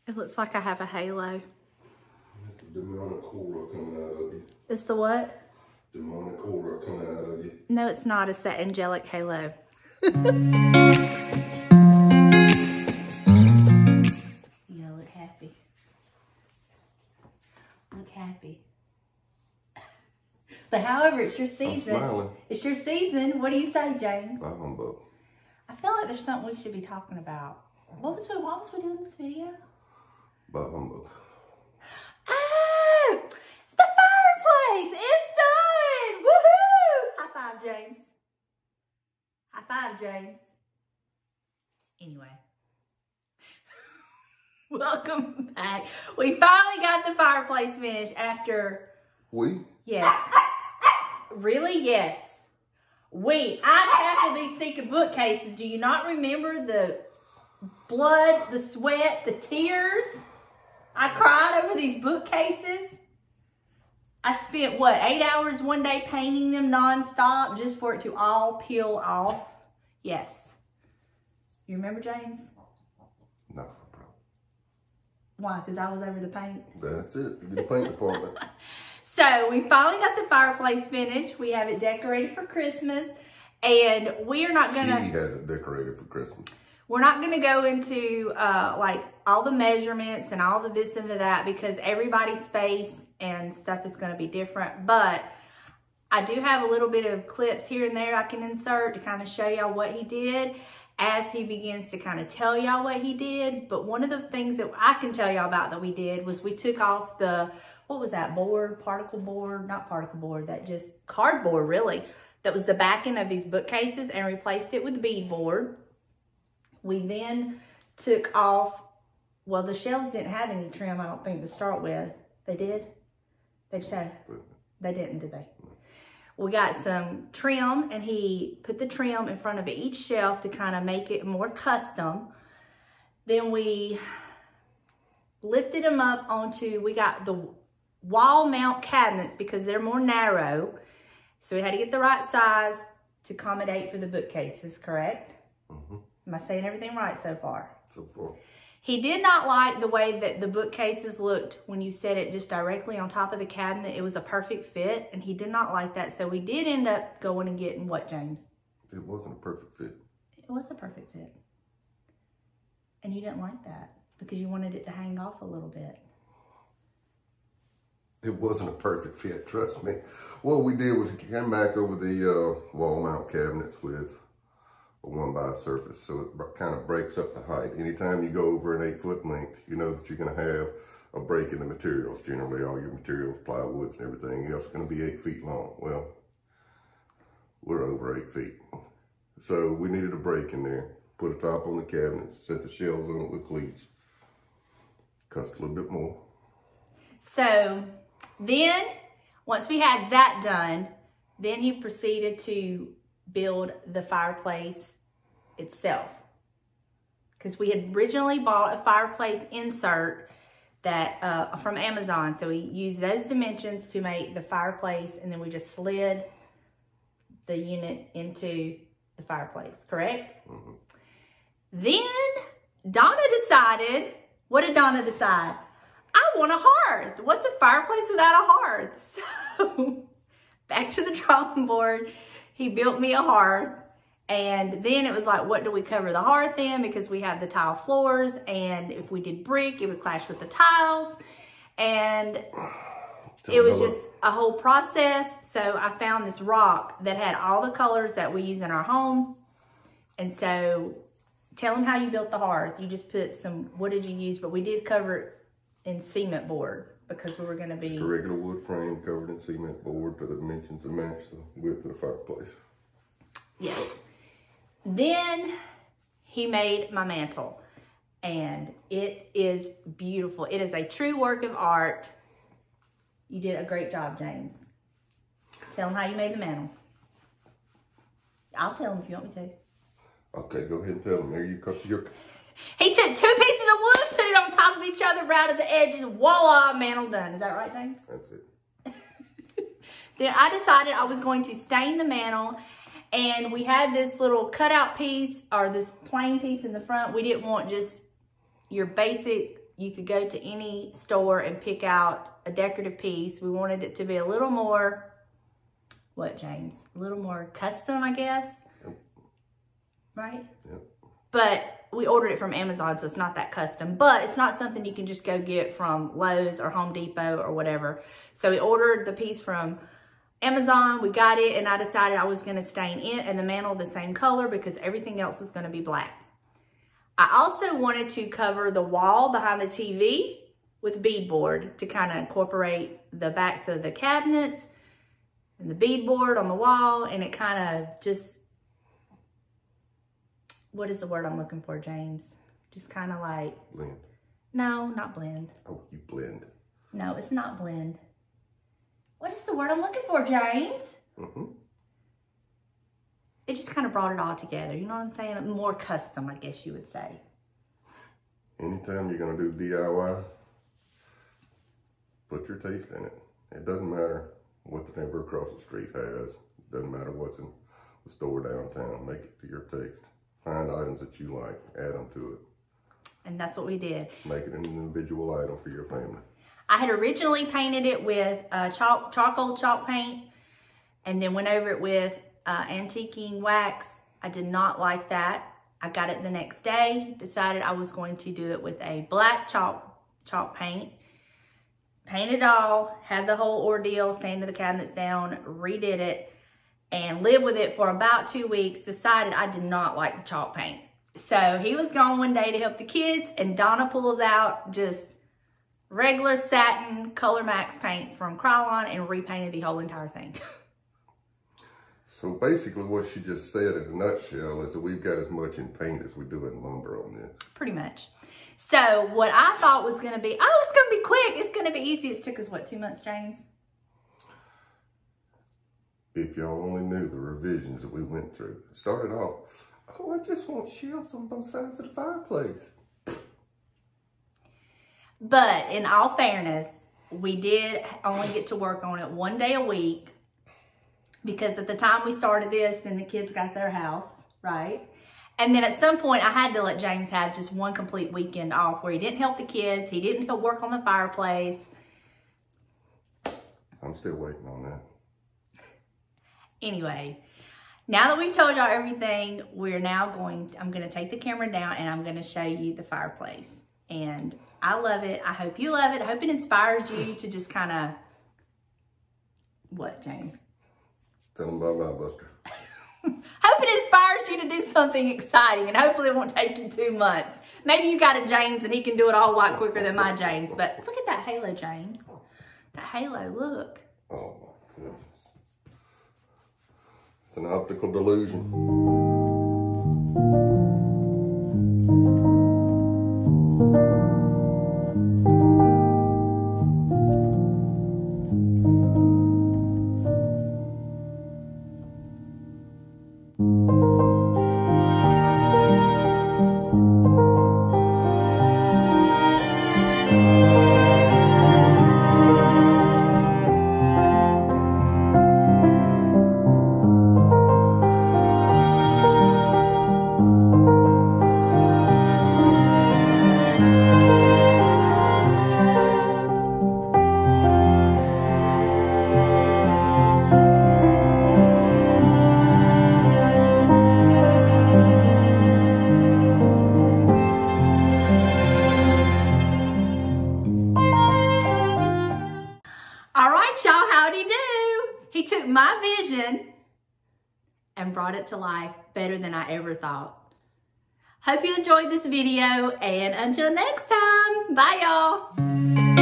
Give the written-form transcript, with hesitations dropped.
It looks like I have a halo. It's the demonic aura coming out of you. It's the what? Demonic aura coming out of you. No, it's not. It's that angelic halo. Yeah, look happy. Look happy. But however, it's your season. I'm smiling. It's your season. What do you say, James? Bye, humbug. I feel like there's something we should be talking about. What was we doing in this video? Bye, humbug. Oh! The fireplace! It's done! Woohoo! High five, James. High five, James. Anyway. Welcome back. We finally got the fireplace finished after... We? Yes. Really? Yes. I tackled these stinking bookcases. Do you not remember the blood, the sweat, the tears? I cried over these bookcases. I spent, what, 8 hours one day painting them nonstop just for it to all peel off? Yes. You remember, James? No, bro. Why? Because I was over the paint? That's it. The paint department. So, we finally got the fireplace finished. We have it decorated for Christmas. And we are not going to... She has it decorated for Christmas. We're not going to go into, like, all the measurements and all the this and the that because everybody's space and stuff is going to be different. But I do have a little bit of clips here and there I can insert to kind of show y'all what he did as he begins to kind of tell y'all what he did. But one of the things that I can tell y'all about that we did was we took off the... What was that board? Particle board? Not particle board. That just cardboard, really. That was the backing of these bookcases and replaced it with beadboard. We then took off, well, the shelves didn't have any trim, I don't think, to start with. They did? They just had, they didn't, did they? We got some trim, and he put the trim in front of each shelf to kind of make it more custom. Then we lifted them up onto, we got the wall mount cabinets because they're more narrow. So we had to get the right size to accommodate for the bookcases, correct? Mm-hmm. Am I saying everything right so far? So far. He did not like the way that the bookcases looked when you set it just directly on top of the cabinet. It was a perfect fit, and he did not like that. So we did end up going and getting what, James? It wasn't a perfect fit. It was a perfect fit. And you didn't like that because you wanted it to hang off a little bit. It wasn't a perfect fit, trust me. What we did was we came back over the wall mount cabinets with a 1x surface, so it kind of breaks up the height. Anytime you go over an 8-foot length, you know that you're going to have a break in the materials. Generally, all your materials, plywoods and everything else, is going to be 8 feet long. Well, we're over 8 feet. So we needed a break in there. Put a top on the cabinet, set the shelves on it with cleats. Cost a little bit more. So then, once we had that done, then he proceeded to build the fireplace itself. Because we had originally bought a fireplace insert that from Amazon. So we used those dimensions to make the fireplace, and then we just slid the unit into the fireplace, correct? Mm-hmm. Then Donna decided, what did Donna decide? I want a hearth. What's a fireplace without a hearth? So back to the drawing board. He built me a hearth, and then it was like, what do we cover the hearth in? Because we have the tile floors, and if we did brick, it would clash with the tiles, and it was just a whole process. So I found this rock that had all the colors that we use in our home, and so tell them how you built the hearth. You just put some, what did you use? But we did cover it in cement board because we were going to be... A regular wood frame covered in cement board to the dimensions to match the width of the fireplace. Yes. Then he made my mantle, and it is beautiful. It is a true work of art. You did a great job, James. Tell him how you made the mantle. I'll tell him if you want me to. Okay, go ahead and tell him. There you cut your... He took 2 pieces of wood, put it on top of each other, routed the edges, voila, mantle done. Is that right, James? That's it. Then I decided I was going to stain the mantle, and we had this little cutout piece, or this plain piece in the front. We didn't want just your basic, you could go to any store and pick out a decorative piece. We wanted it to be a little more, what, James? A little more custom, I guess. Yep. Right? Yep. But we ordered it from Amazon, so it's not that custom. But it's not something you can just go get from Lowe's or Home Depot or whatever. So we ordered the piece from Amazon. We got it, and I decided I was going to stain it and the mantle the same color because everything else was going to be black. I also wanted to cover the wall behind the TV with beadboard to kind of incorporate the backs of the cabinets and the beadboard on the wall, and it kind of just, what is the word I'm looking for, James? Just kind of like... Blend. No, not blend. Oh, you blend. No, it's not blend. What is the word I'm looking for, James? Mm-hmm. It just kind of brought it all together. You know what I'm saying? More custom, I guess you would say. Anytime you're going to do DIY, put your taste in it. It doesn't matter what the neighbor across the street has. It doesn't matter what's in the store downtown. Make it to your taste. Find items that you like. Add them to it. And that's what we did. Make it an individual item for your family. I had originally painted it with charcoal chalk paint and then went over it with antiquing wax. I did not like that. I got it the next day, decided I was going to do it with a black chalk paint. Painted it all, had the whole ordeal, sanded the cabinets down, redid it, and lived with it for about 2 weeks. Decided I did not like the chalk paint. So he was gone one day to help the kids, and Donna pulls out just regular satin Color Max paint from Krylon and repainted the whole entire thing. So basically what she just said in a nutshell is that we've got as much in paint as we do in lumber on this. Pretty much. So what I thought was going to be, oh, it's going to be quick. It's going to be easy. It's took us, what, 2 months, James? If y'all only knew the revisions that we went through. It started off, oh, I just want shelves on both sides of the fireplace. But in all fairness, we did only get to work on it 1 day a week. Because at the time we started this, then the kids got their house, right? And then at some point, I had to let James have just one complete weekend off where he didn't help the kids. He didn't help work on the fireplace. I'm still waiting on that. Anyway, now that we've told y'all everything, I'm going to take the camera down and I'm going to show you the fireplace. And I love it. I hope you love it. I hope it inspires you to just kind of, what, James? Tell them bye-bye, Buster. Hope it inspires you to do something exciting, and hopefully it won't take you 2 months. Maybe you got a James and he can do it a whole lot quicker than my James, but look at that halo, James. That halo, look. Oh my goodness. It's an optical delusion. He took my vision and brought it to life better than I ever thought. Hope you enjoyed this video, and until next time, bye y'all.